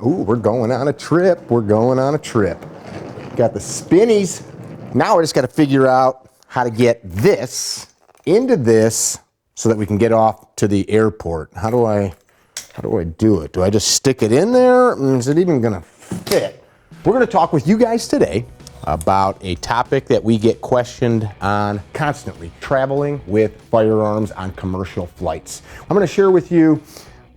Ooh, we're going on a trip. We're going on a trip. Got the spinnies. Now I just got to figure out how to get this into this so that we can get off to the airport. How do I do it? Do I just stick it in there? Is it even going to fit? We're going to talk with you guys today about a topic that we get questioned on constantly: traveling with firearms on commercial flights. I'm going to share with you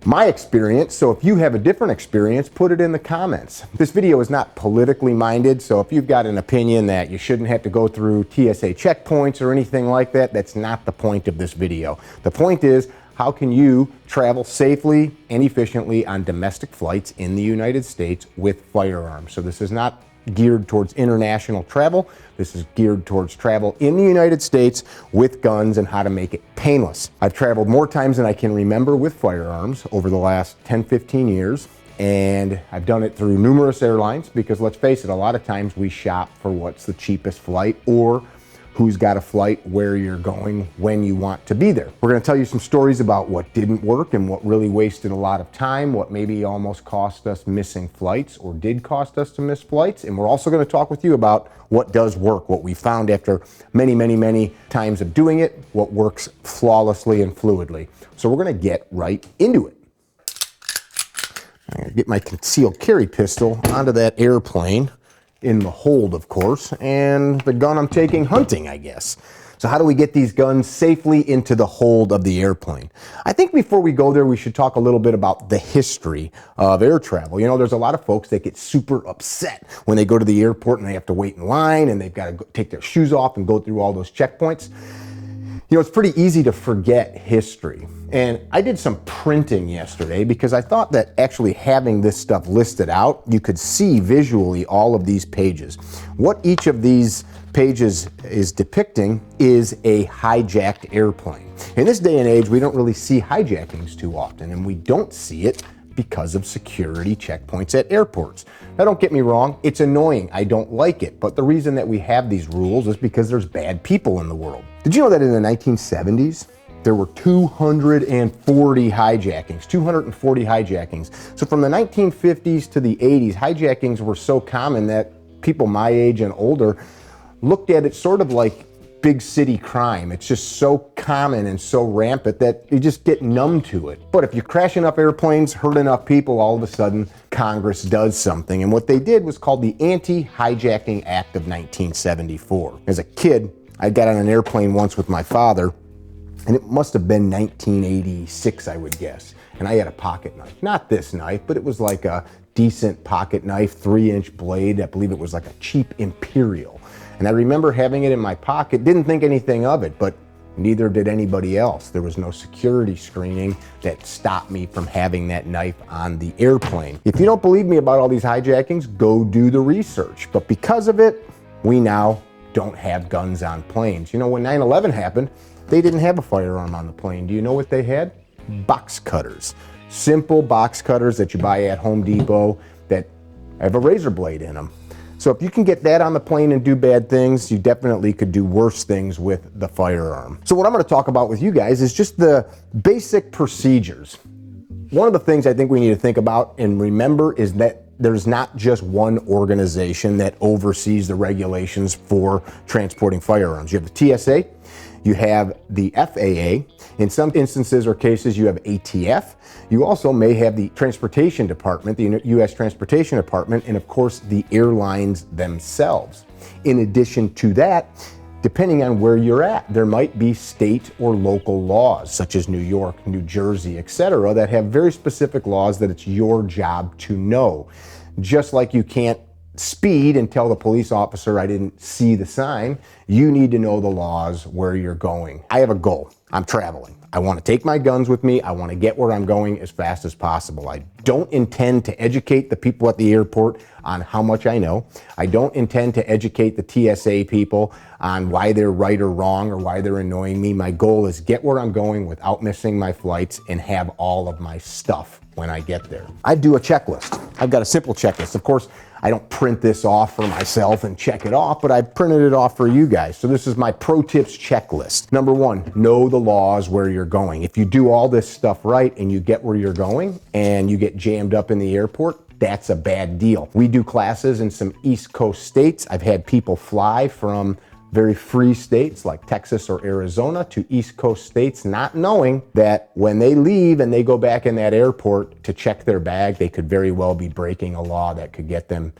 my experience, so if you have a different experience, put it in the comments. This video is not politically minded, so if you've got an opinion that you shouldn't have to go through TSA checkpoints or anything like that, that's not the point of this video. The point is, how can you travel safely and efficiently on domestic flights in the United States with firearms? So this is not geared towards international travel. This is geared towards travel in the United States with guns and how to make it painless. I've traveled more times than I can remember with firearms over the last 10-15 years, and I've done it through numerous airlines because, let's face it, a lot of times we shop for what's the cheapest flight or who's got a flight, where you're going, when you want to be there. We're going to tell you some stories about what didn't work and what really wasted a lot of time, what maybe almost cost us missing flights or did cost us to miss flights. And we're also going to talk with you about what does work, what we found after many, many, many times of doing it, what works flawlessly and fluidly. So we're going to get right into it. I'm going to get my concealed carry pistol onto that airplane, in the hold, of course, and the gun I'm taking hunting, I guess. So how do we get these guns safely into the hold of the airplane? I think before we go there, we should talk a little bit about the history of air travel. You know, there's a lot of folks that get super upset when they go to the airport and they have to wait in line and they've got to take their shoes off and go through all those checkpoints. You know, it's pretty easy to forget history. And I did some printing yesterday because I thought that actually having this stuff listed out, you could see visually all of these pages. What each of these pages is depicting is a hijacked airplane. In this day and age, we don't really see hijackings too often, and we don't see it because of security checkpoints at airports. Now, don't get me wrong, it's annoying. I don't like it. But the reason that we have these rules is because there's bad people in the world. Did you know that in the 1970s, there were 240 hijackings, 240 hijackings. So from the 1950s to the 80s, hijackings were so common that people my age and older looked at it sort of like big city crime. It's just so common and so rampant that you just get numb to it. But if you crash enough airplanes, hurt enough people, all of a sudden Congress does something. And what they did was called the Anti-Hijacking Act of 1974. As a kid, I got on an airplane once with my father, and it must have been 1986, I would guess. And I had a pocket knife. Not this knife, but it was like a decent pocket knife, 3-inch blade. I believe it was like a cheap Imperial. And I remember having it in my pocket, didn't think anything of it, but neither did anybody else. There was no security screening that stopped me from having that knife on the airplane. If you don't believe me about all these hijackings, go do the research. But because of it, we now don't have guns on planes. You know, when 9/11 happened, they didn't have a firearm on the plane. Do you know what they had? Box cutters. Simple box cutters that you buy at Home Depot that have a razor blade in them. So if you can get that on the plane and do bad things, you definitely could do worse things with the firearm. So what I'm going to talk about with you guys is just the basic procedures. One of the things I think we need to think about and remember is that there's not just one organization that oversees the regulations for transporting firearms. You have the TSA, you have the FAA. In some instances or cases, you have ATF. You also may have the Transportation Department, the U.S. Transportation Department, and of course, the airlines themselves. In addition to that, depending on where you're at, there might be state or local laws, such as New York, New Jersey, etc., that have very specific laws that it's your job to know. Just like you can't speed and tell the police officer I didn't see the sign. You need to know the laws where you're going. I have a goal. I'm traveling. I want to take my guns with me. I want to get where I'm going as fast as possible. I don't intend to educate the people at the airport on how much I know. I don't intend to educate the TSA people on why they're right or wrong or why they're annoying me. My goal is get where I'm going without missing my flights and have all of my stuff when I get there. I do a checklist. I've got a simple checklist. Of course, I don't print this off for myself and check it off, but I printed it off for you guys. So this is my pro tips checklist. Number one, know the laws where you're going. If you do all this stuff right and you get where you're going and you get jammed up in the airport, that's a bad deal. We do classes in some East Coast states. I've had people fly from very free states like Texas or Arizona to East Coast states, not knowing that when they leave and they go back in that airport to check their bag, they could very well be breaking a law that could get them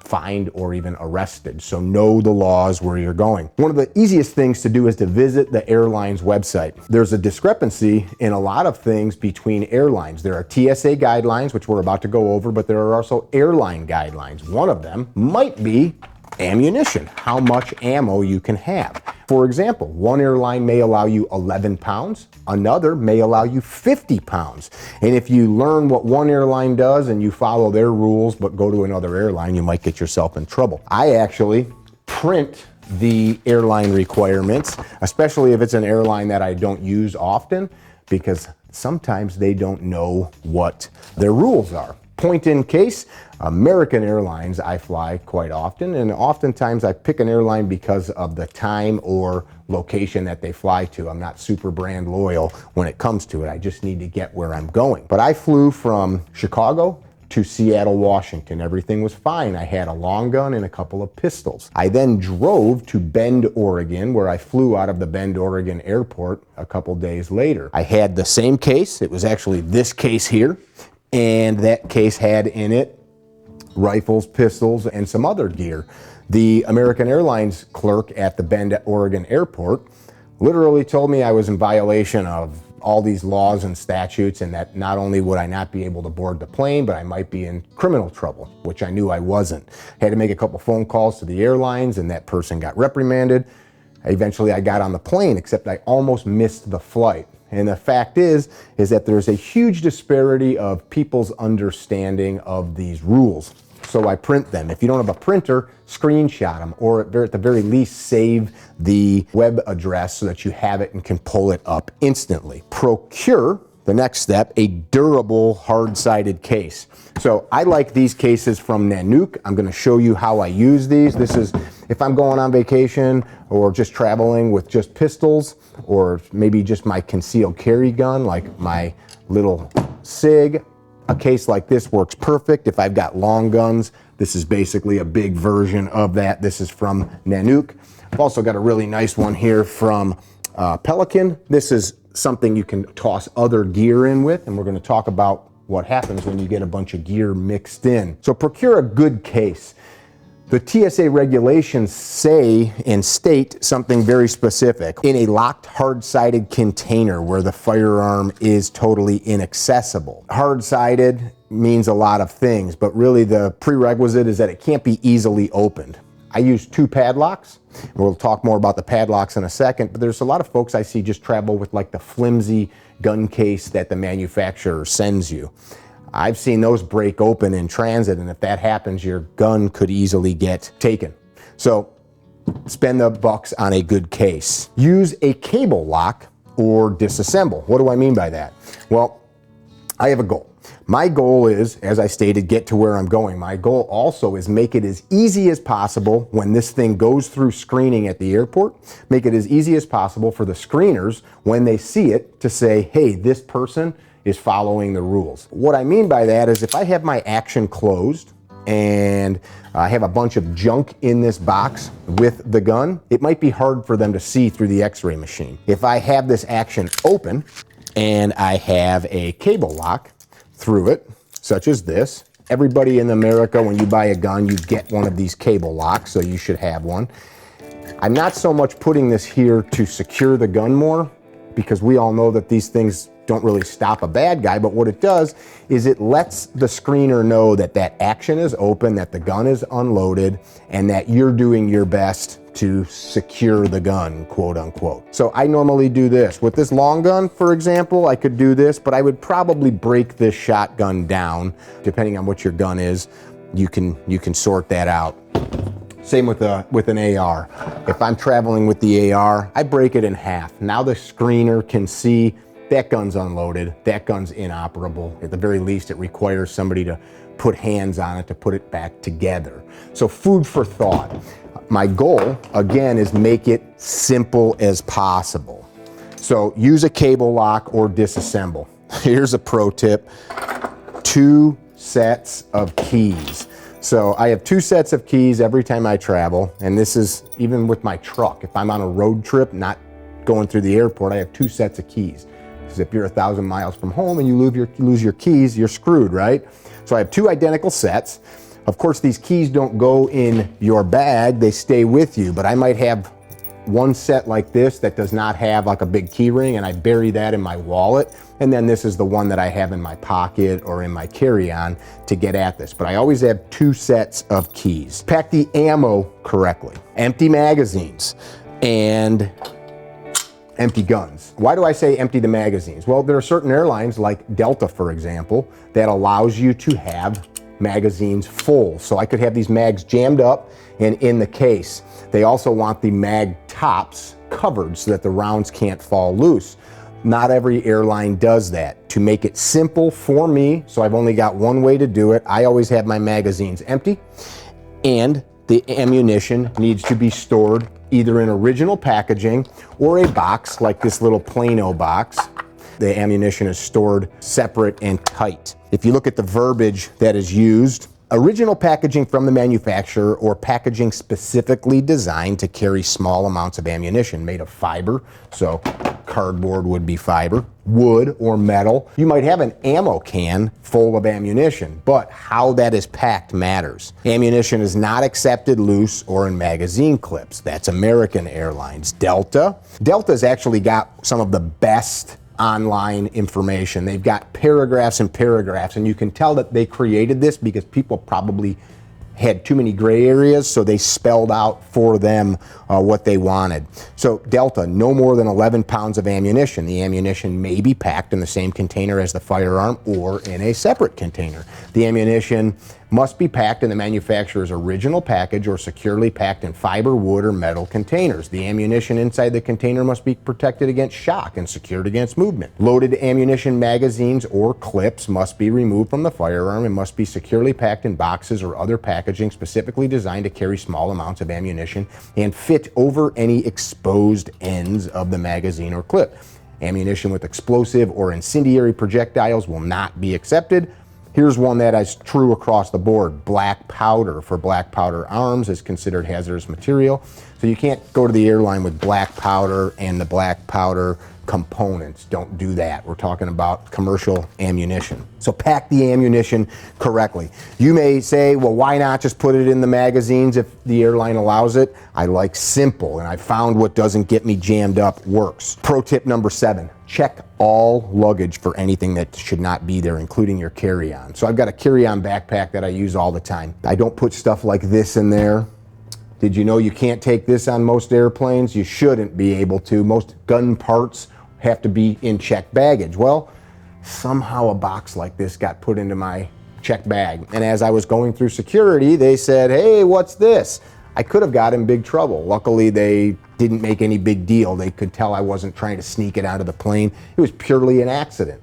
fined or even arrested. So know the laws where you're going. One of the easiest things to do is to visit the airline's website. There's a discrepancy in a lot of things between airlines. There are TSA guidelines, which we're about to go over, but there are also airline guidelines. One of them might be ammunition, how much ammo you can have. For example, one airline may allow you 11 pounds, another may allow you 50 pounds. And if you learn what one airline does and you follow their rules but go to another airline, you might get yourself in trouble. I actually print the airline requirements, especially if it's an airline that I don't use often, because sometimes they don't know what their rules are. Point in case, American Airlines I fly quite often, and oftentimes I pick an airline because of the time or location that they fly to. I'm not super brand loyal when it comes to it. I just need to get where I'm going. But I flew from Chicago to Seattle, Washington. Everything was fine. I had a long gun and a couple of pistols. I then drove to Bend, Oregon, where I flew out of the Bend, Oregon airport a couple days later. I had the same case. It was actually this case here. And that case had in it rifles, pistols, and some other gear. The American Airlines clerk at the Bend, Oregon airport literally told me I was in violation of all these laws and statutes, and that not only would I not be able to board the plane, but I might be in criminal trouble, which I knew I wasn't. I had to make a couple phone calls to the airlines, and that person got reprimanded. Eventually I got on the plane, except I almost missed the flight. And the fact is that there's a huge disparity of people's understanding of these rules. So I print them. If you don't have a printer, screenshot them, or at the very least save the web address so that you have it and can pull it up instantly. Procure, the next step, a durable hard-sided case. So I like these cases from Nanuk. I'm going to show you how I use these. This is if I'm going on vacation or just traveling with just pistols, or maybe just my concealed carry gun, like my little SIG. A case like this works perfect. If I've got long guns, this is basically a big version of that. This is from Nanuk. I've also got a really nice one here from Pelican. This is something you can toss other gear in with, and we're going to talk about what happens when you get a bunch of gear mixed in. So procure a good case. The TSA regulations say and state something very specific. In a locked, hard-sided container where the firearm is totally inaccessible. Hard-sided means a lot of things, but really the prerequisite is that it can't be easily opened. I use 2 padlocks. We'll talk more about the padlocks in a second, but there's a lot of folks I see just travel with like the flimsy gun case that the manufacturer sends you. I've seen those break open in transit, and if that happens, your gun could easily get taken. So spend the bucks on a good case. Use a cable lock or disassemble. What do I mean by that? Well, I have a goal. My goal is, as I stated, get to where I'm going. My goal also is make it as easy as possible when this thing goes through screening at the airport, make it as easy as possible for the screeners when they see it to say, hey, this person is following the rules. What I mean by that is if I have my action closed and I have a bunch of junk in this box with the gun, it might be hard for them to see through the x-ray machine. If I have this action open and I have a cable lock through it, such as this, everybody in America, when you buy a gun, you get one of these cable locks, so you should have one. I'm not so much putting this here to secure the gun more, because we all know that these things don't really stop a bad guy, but what it does is it lets the screener know that that action is open, that the gun is unloaded, and that you're doing your best to secure the gun, quote unquote. So I normally do this. With this long gun, for example, I could do this, but I would probably break this shotgun down. Depending on what your gun is, you can sort that out. Same with an AR. If I'm traveling with the AR, I break it in half. Now the screener can see that gun's unloaded, that gun's inoperable. At the very least, it requires somebody to put hands on it to put it back together. So food for thought. My goal, again, is make it simple as possible. So use a cable lock or disassemble. Here's a pro tip: 2 sets of keys. So I have 2 sets of keys every time I travel, and this is even with my truck. If I'm on a road trip, not going through the airport, I have 2 sets of keys. Because if you're 1,000 miles from home and you lose your keys, you're screwed, right? So I have 2 identical sets. Of course, these keys don't go in your bag, they stay with you, but I might have one set like this that does not have like a big key ring, and I bury that in my wallet. And then this is the one that I have in my pocket or in my carry-on to get at this. But I always have 2 sets of keys. Pack the ammo correctly. Empty magazines and empty guns. Why do I say empty the magazines? Well, there are certain airlines like Delta, for example, that allows you to have magazines full. So I could have these mags jammed up and in the case. They also want the mag tops covered so that the rounds can't fall loose. Not every airline does that. To make it simple for me, so I've only got one way to do it, I always have my magazines empty, and the ammunition needs to be stored either in original packaging or a box like this little Plano box. The ammunition is stored separate and tight. If you look at the verbiage that is used, original packaging from the manufacturer or packaging specifically designed to carry small amounts of ammunition made of fiber, so cardboard would be fiber, wood or metal. You might have an ammo can full of ammunition, but how that is packed matters. Ammunition is not accepted loose or in magazine clips. That's American Airlines. Delta's actually got some of the best online information. They've got paragraphs and paragraphs, and you can tell that they created this because people probably had too many gray areas, so they spelled out for them what they wanted. So Delta, no more than 11 pounds of ammunition. The ammunition may be packed in the same container as the firearm or in a separate container. The ammunition must be packed in the manufacturer's original package or securely packed in fiber, wood, or metal containers. The ammunition inside the container must be protected against shock and secured against movement. Loaded ammunition magazines or clips must be removed from the firearm and must be securely packed in boxes or other packaging specifically designed to carry small amounts of ammunition and fit over any exposed ends of the magazine or clip. Ammunition with explosive or incendiary projectiles will not be accepted. Here's one that is true across the board. Black powder for black powder arms is considered hazardous material. So you can't go to the airline with black powder and the black powder components. Don't do that. We're talking about commercial ammunition. So pack the ammunition correctly. You may say, well, why not just put it in the magazines if the airline allows it? I like simple, and I found what doesn't get me jammed up works. Pro tip number 7, check all luggage for anything that should not be there, including your carry-on. So I've got a carry-on backpack that I use all the time. I don't put stuff like this in there. Did you know you can't take this on most airplanes? You shouldn't be able to. Most gun parts have to be in checked baggage. Well, somehow a box like this got put into my checked bag. And as I was going through security, they said, hey, what's this? I could have got in big trouble. Luckily, they didn't make any big deal. They could tell I wasn't trying to sneak it out of the plane. It was purely an accident.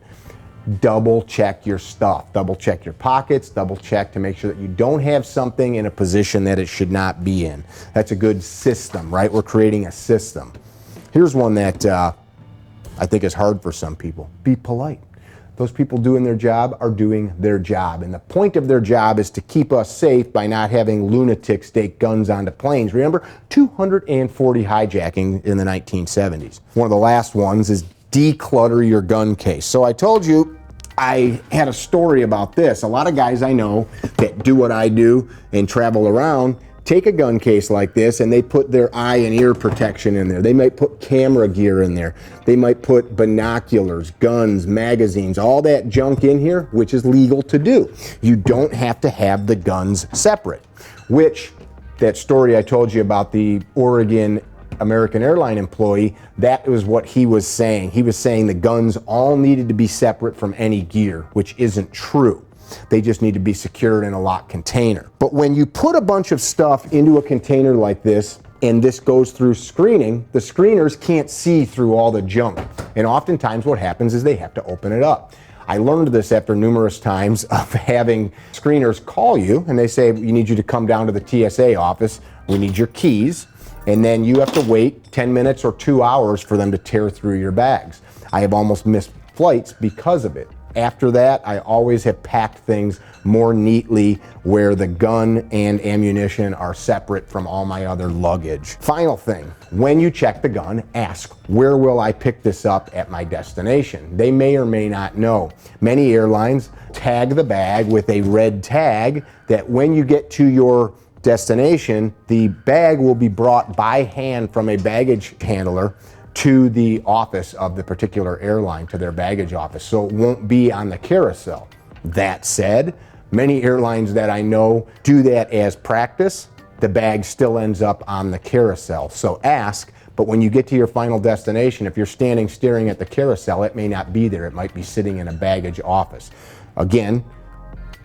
Double check your stuff. Double check your pockets. Double check to make sure that you don't have something in a position that it should not be in. That's a good system, right? We're creating a system. Here's one that I think is hard for some people. Be polite. Those people doing their job are doing their job. And the point of their job is to keep us safe by not having lunatics stake guns onto planes. Remember, 240 hijacking in the 1970s. One of the last ones is declutter your gun case. So I told you I had a story about this. A lot of guys I know that do what I do and travel around take a gun case like this and they put their eye and ear protection in there. They might put camera gear in there. They might put binoculars, guns, magazines, all that junk in here, which is legal to do. You don't have to have the guns separate, which that story I told you about the Oregon American airline employee, that was what he was saying. He was saying the guns all needed to be separate from any gear, which isn't true. They just need to be secured in a locked container. But when you put a bunch of stuff into a container like this, and this goes through screening, the screeners can't see through all the junk. And oftentimes what happens is they have to open it up. I learned this after numerous times of having screeners call you and they say, we need you to come down to the TSA office, we need your keys, and then you have to wait 10 minutes or 2 hours for them to tear through your bags. I have almost missed flights because of it. After that, I always have packed things more neatly where the gun and ammunition are separate from all my other luggage. Final thing, when you check the gun, ask, where will I pick this up at my destination? They may or may not know. Many airlines tag the bag with a red tag that when you get to your destination, the bag will be brought by hand from a baggage handler to the office of the particular airline, to their baggage office, so it won't be on the carousel. That said, many airlines that I know do that as practice. The bag still ends up on the carousel. So ask, but when you get to your final destination, if you're standing staring at the carousel, it may not be there. It might be sitting in a baggage office. Again,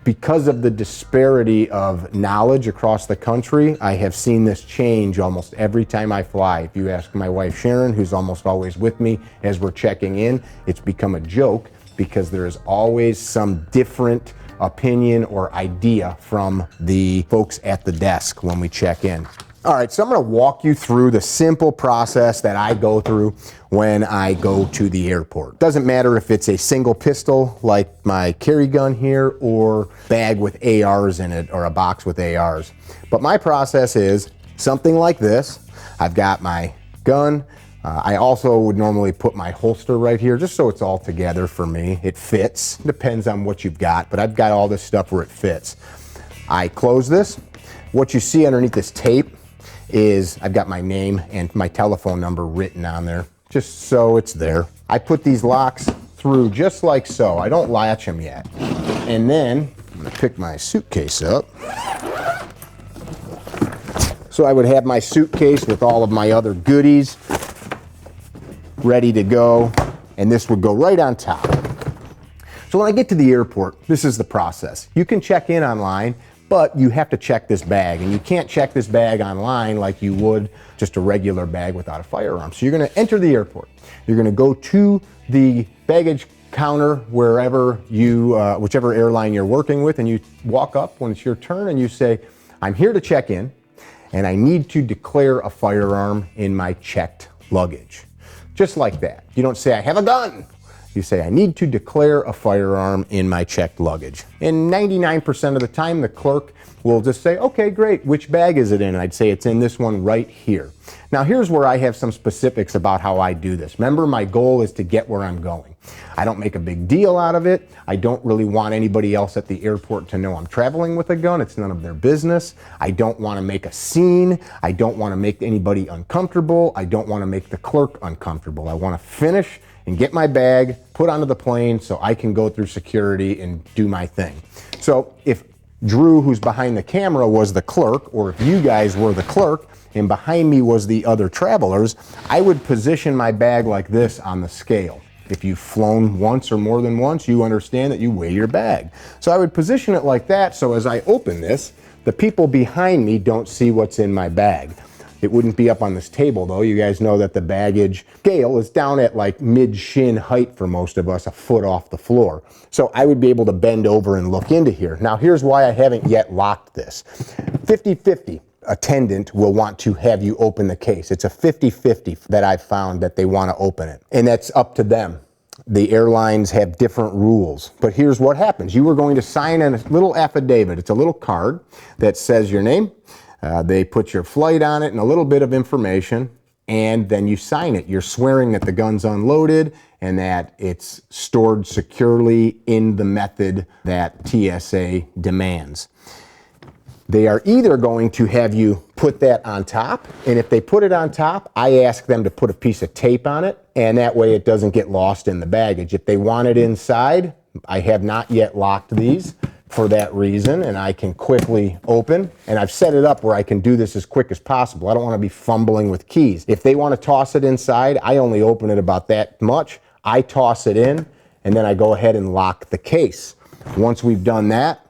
because of the disparity of knowledge across the country, I have seen this change almost every time I fly. If you ask my wife Sharon, who's almost always with me as we're checking in, it's become a joke because there is always some different opinion or idea from the folks at the desk when we check in. All right, so I'm gonna walk you through the simple process that I go through when I go to the airport. Doesn't matter if it's a single pistol like my carry gun here or bag with ARs in it or a box with ARs. But my process is something like this. I've got my gun. I also would normally put my holster right here just so it's all together for me. It fits, depends on what you've got, but I've got all this stuff where it fits. I close this. What you see underneath this tape is I've got my name and my telephone number written on there, just so it's there. I put these locks through just like so. I don't latch them yet. And then I'm gonna pick my suitcase up. So I would have my suitcase with all of my other goodies ready to go, and this would go right on top. So when I get to the airport, this is the process. You can check in online, but you have to check this bag, and you can't check this bag online like you would just a regular bag without a firearm. So you're gonna enter the airport. You're gonna go to the baggage counter wherever you, whichever airline you're working with, and you walk up when it's your turn and you say, I'm here to check in, and I need to declare a firearm in my checked luggage. Just like that. You don't say, I have a gun. You say, I need to declare a firearm in my checked luggage. And 99% of the time, the clerk will just say, okay, great, which bag is it in? And I'd say it's in this one right here. Now, here's where I have some specifics about how I do this. Remember, my goal is to get where I'm going. I don't make a big deal out of it. I don't really want anybody else at the airport to know I'm traveling with a gun. It's none of their business. I don't want to make a scene. I don't want to make anybody uncomfortable. I don't want to make the clerk uncomfortable. I want to finish and get my bag put onto the plane so I can go through security and do my thing. So if Drew, who's behind the camera, was the clerk, or if you guys were the clerk and behind me was the other travelers, I would position my bag like this on the scale. If you've flown once or more than once, you understand that you weigh your bag. So I would position it like that so as I open this, the people behind me don't see what's in my bag. It wouldn't be up on this table though. You guys know that the baggage scale is down at like mid-shin height for most of us, a foot off the floor. So I would be able to bend over and look into here. Now here's why I haven't yet locked this. 50-50 attendant will want to have you open the case. It's a 50-50 that I've found that they want to open it. And that's up to them. The airlines have different rules. But here's what happens. You are going to sign a little affidavit. It's a little card that says your name. They put your flight on it and a little bit of information, and then you sign it. You're swearing that the gun's unloaded and that it's stored securely in the method that TSA demands. They are either going to have you put that on top, and if they put it on top, I ask them to put a piece of tape on it, and that way it doesn't get lost in the baggage. If they want it inside, I have not yet locked these for that reason, and I can quickly open, and I've set it up where I can do this as quick as possible. I don't want to be fumbling with keys. If they want to toss it inside, I only open it about that much. I toss it in, and then I go ahead and lock the case. Once we've done that,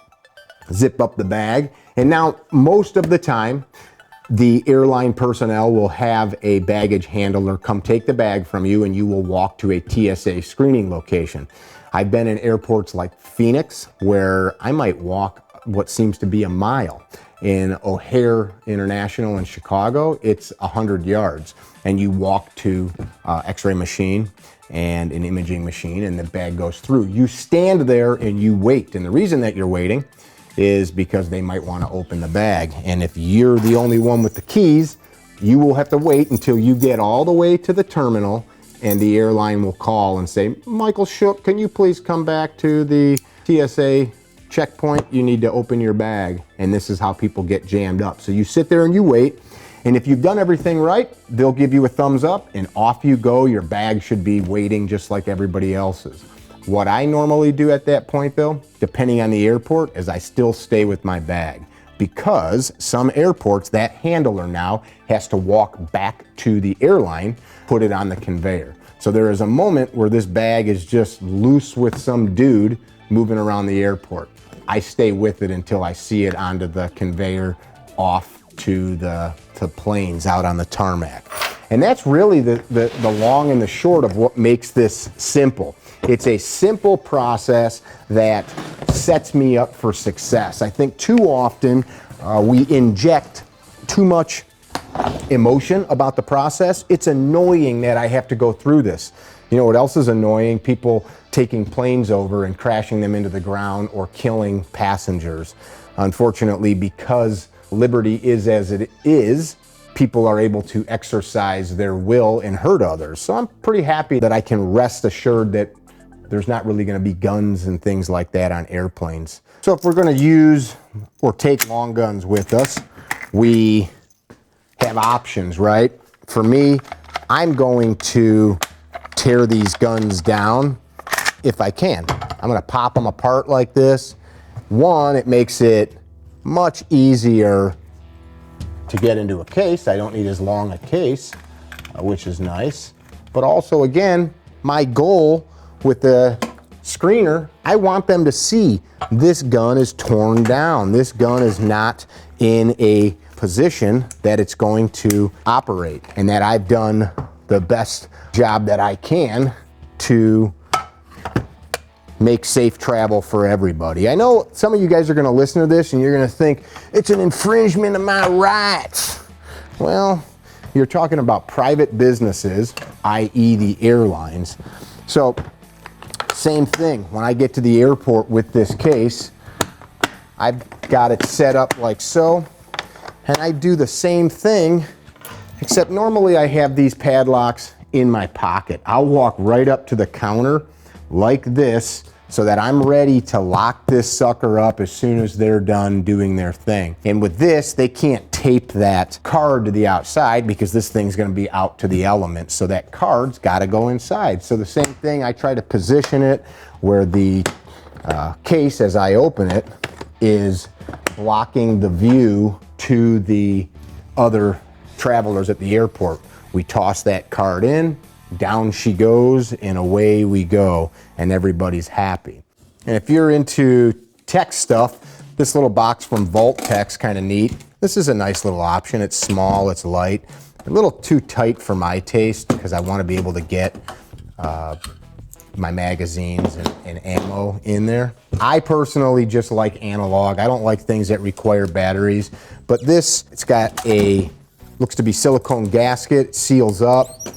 zip up the bag, and now most of the time, the airline personnel will have a baggage handler come take the bag from you, and you will walk to a TSA screening location. I've been in airports like Phoenix, where I might walk what seems to be a mile. In O'Hare International in Chicago, it's 100 yards, and you walk to x-ray machine and an imaging machine, and the bag goes through. You stand there and you wait, and the reason that you're waiting is because they might want to open the bag, and if you're the only one with the keys, you will have to wait until you get all the way to the terminal, and the airline will call and say, Michael Shook, can you please come back to the TSA checkpoint? You need to open your bag. And this is how people get jammed up. So you sit there and you wait, and if you've done everything right, they'll give you a thumbs up, and off you go. Your bag should be waiting just like everybody else's. What I normally do at that point, though, depending on the airport, is I still stay with my bag, because some airports, that handler now has to walk back to the airline, put it on the conveyor. So there is a moment where this bag is just loose with some dude moving around the airport. I stay with it until I see it onto the conveyor off to the planes out on the tarmac. And that's really the long and the short of what makes this simple. It's a simple process that sets me up for success. I think too often we inject too much emotion about the process. It's annoying that I have to go through this. You know what else is annoying? People taking planes over and crashing them into the ground or killing passengers. Unfortunately, because liberty is as it is, people are able to exercise their will and hurt others. So I'm pretty happy that I can rest assured that there's not really going to be guns and things like that on airplanes. So if we're going to use or take long guns with us, we have options, right? For me, I'm going to tear these guns down if I can. I'm going to pop them apart like this. One, it makes it much easier to get into a case. I don't need as long a case, which is nice. But also, again, my goal with the screener, I want them to see this gun is torn down. This gun is not in a position that it's going to operate, and that I've done the best job that I can to make safe travel for everybody. I know some of you guys are going to listen to this and you're going to think it's an infringement of my rights. Well, you're talking about private businesses, i.e. the airlines. So same thing, when I get to the airport with this case, I've got it set up like so, and I do the same thing, except normally I have these padlocks in my pocket. I'll walk right up to the counter like this so that I'm ready to lock this sucker up as soon as they're done doing their thing. And with this, they can't tape that card to the outside because this thing's gonna be out to the elements, so that card's gotta go inside. So the same thing, I try to position it where the case, as I open it, is blocking the view to the other travelers at the airport. We toss that card in, down she goes, and away we go, and everybody's happy. And if you're into tech stuff, this little box from Vault Tech's kind of neat. This is a nice little option. It's small, it's light, a little too tight for my taste because I want to be able to get my magazines and ammo in there. I personally just like analog. I don't like things that require batteries, but this, it's got a, looks to be silicone gasket, it seals up.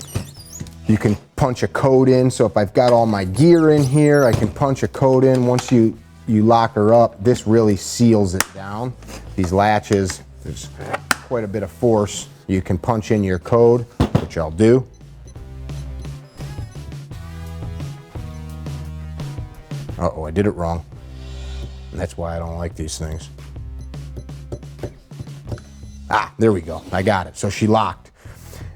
You can punch a code in, so if I've got all my gear in here, I can punch a code in. Once you lock her up, this really seals it down. These latches, there's quite a bit of force. You can punch in your code, which I'll do. Uh-oh, I did it wrong. And that's why I don't like these things. Ah, there we go. I got it. So she locked.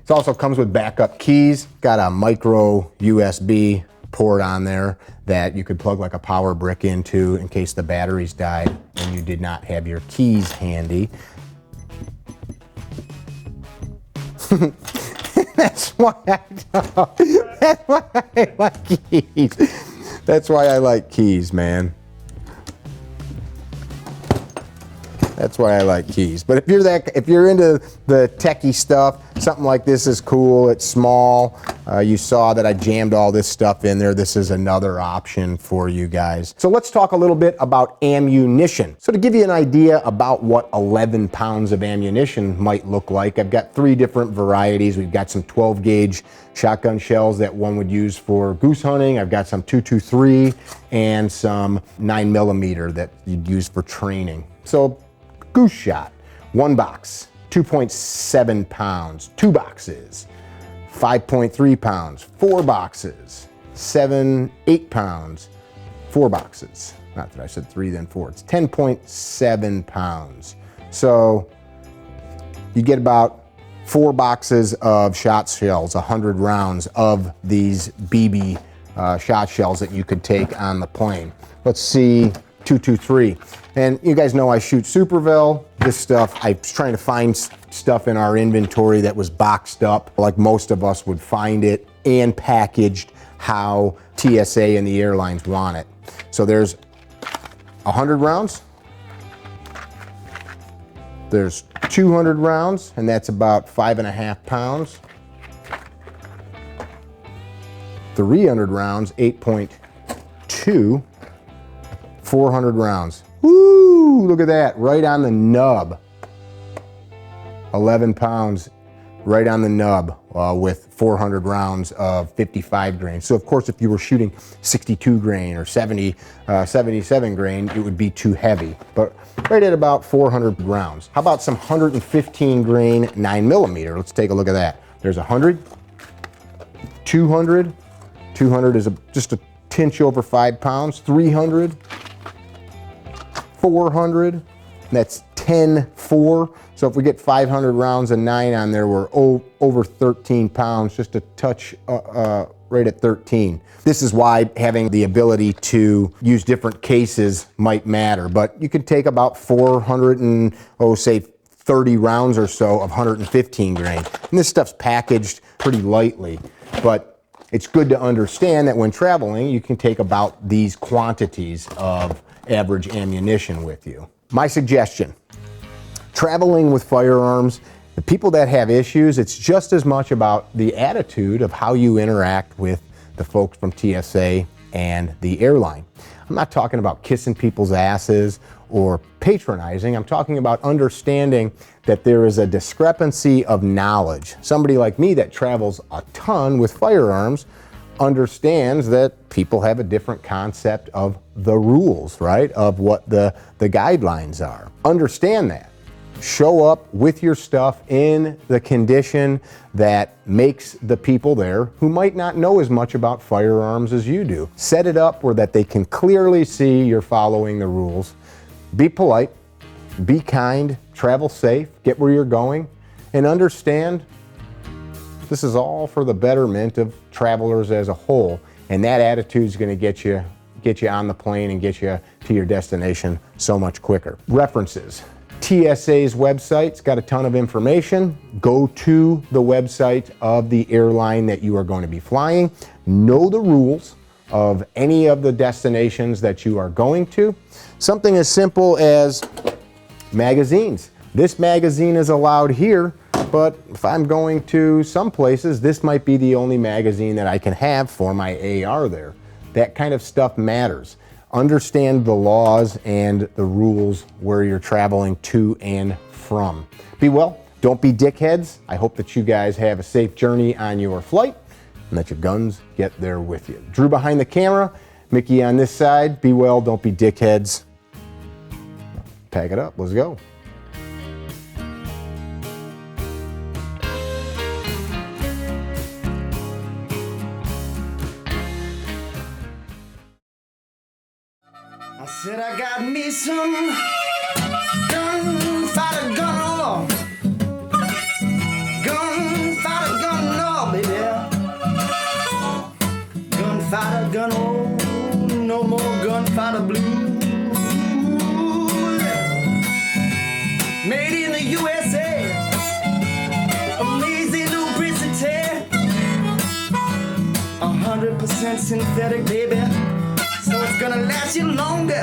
It also comes with backup keys. Got a micro USB port on there that you could plug like a power brick into in case the batteries died and you did not have your keys handy. That's why I like keys. That's why I like keys, man. That's why I like keys. But if you're into the techie stuff, something like this is cool. It's small. You saw that I jammed all this stuff in there. This is another option for you guys. So let's talk a little bit about ammunition. So to give you an idea about what 11 pounds of ammunition might look like, I've got 3 different varieties. We've got some 12 gauge shotgun shells that one would use for goose hunting. I've got some 223 and some 9mm that you'd use for training. So goose shot, 1 box, 2.7 pounds, 2 boxes, 5.3 pounds, 4 boxes, 8 pounds, 4 boxes. Not that I said 3 then 4, it's 10.7 pounds. So you get about 4 boxes of shot shells, 100 rounds of these BB shot shells that you could take on the plane. Let's see, 223. And you guys know I shoot Superville. This stuff, I was trying to find stuff in our inventory that was boxed up like most of us would find it and packaged how TSA and the airlines want it. So there's 100 rounds. There's 200 rounds, and that's about 5.5 pounds. 300 rounds, 8.2. 400 rounds. Woo! Look at that, right on the nub. 11 pounds, right on the nub with 400 rounds of 55 grain. So of course, if you were shooting 62 grain or 77 grain, it would be too heavy. But right at about 400 rounds. How about some 115 grain 9mm? Let's take a look at that. There's 100, 200. 200 is just a tinch over 5 pounds. 300. 400, that's 10-4. So if we get 500 rounds of 9 on there, we're over 13 pounds, just a touch right at 13. This is why having the ability to use different cases might matter, but you can take about 400 and, say 30 rounds or so of 115 grain. And this stuff's packaged pretty lightly, but it's good to understand that when traveling, you can take about these quantities of average ammunition with you. My suggestion, traveling with firearms, the people that have issues, it's just as much about the attitude of how you interact with the folks from TSA and the airline. I'm not talking about kissing people's asses or patronizing. I'm talking about understanding that there is a discrepancy of knowledge. Somebody like me that travels a ton with firearms understands that people have a different concept of the rules, right? Of what the guidelines are. Understand that. Show up with your stuff in the condition that makes the people there who might not know as much about firearms as you do. Set it up where that they can clearly see you're following the rules. Be polite, be kind, travel safe, get where you're going, and understand this is all for the betterment of travelers as a whole, and that attitude is going to get you on the plane and get you to your destination so much quicker. References. TSA's website's got a ton of information. Go to the website of the airline that you are going to be flying. Know the rules of any of the destinations that you are going to. Something as simple as magazines. This magazine is allowed here, but if I'm going to some places, this might be the only magazine that I can have for my AR there. That kind of stuff matters. Understand the laws and the rules where you're traveling to and from. Be well, don't be dickheads. I hope that you guys have a safe journey on your flight and that your guns get there with you. Drew behind the camera, Mickey on this side. Be well, don't be dickheads. Pack it up, let's go. I said I got me some gunfighter gun. gunfighter gun, oh, no more gunfighter blues. Made in the USA, amazing lubricity, 100% synthetic, baby, so it's gonna last you longer.